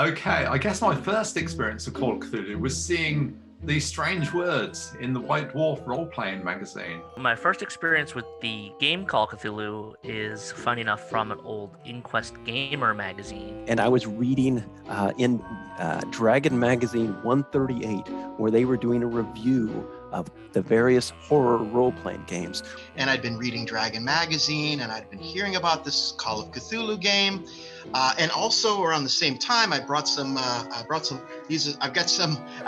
Okay, I guess my first experience of Call of Cthulhu was seeing these strange words in the White Dwarf role-playing magazine. My first experience with the game Call of Cthulhu is, funny enough, from an old Inquest Gamer magazine. And I was reading in Dragon Magazine 138, where they were doing a review of the various horror role-playing games. And I'd been reading Dragon Magazine, and I'd been hearing about this Call of Cthulhu game. And also around the same time, I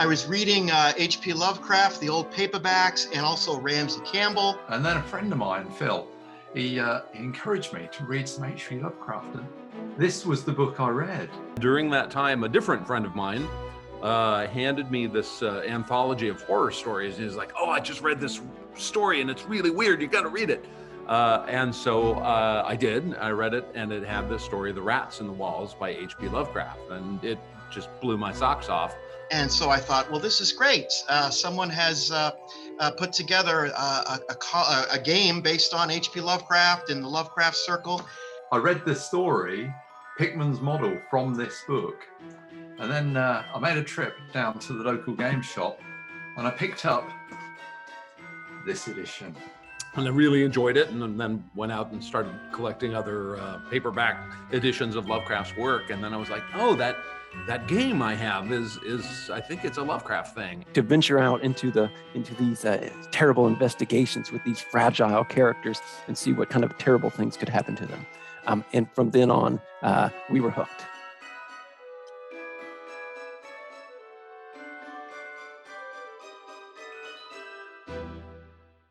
was reading H.P. Lovecraft, the old paperbacks, and also Ramsey Campbell. And then a friend of mine, Phil, he encouraged me to read some H.P. Lovecraft. And this was the book I read. During that time, a different friend of mine handed me this anthology of horror stories. And he's like, "Oh, I just read this story and it's really weird. You got to read it." And so I did. I read it, and it had this story, The Rats in the Walls by H.P. Lovecraft. And it just blew my socks off. And so I thought, well, this is great. Someone has put together a game based on H.P. Lovecraft and the Lovecraft Circle. I read the story, Pickman's model, from this book. And then I made a trip down to the local game shop, and I picked up this edition. And I really enjoyed it, and then went out and started collecting other paperback editions of Lovecraft's work. And then I was like, oh, that game I have is I think it's a Lovecraft thing. To venture out into these terrible investigations with these fragile characters and see what kind of terrible things could happen to them. And from then on, we were hooked.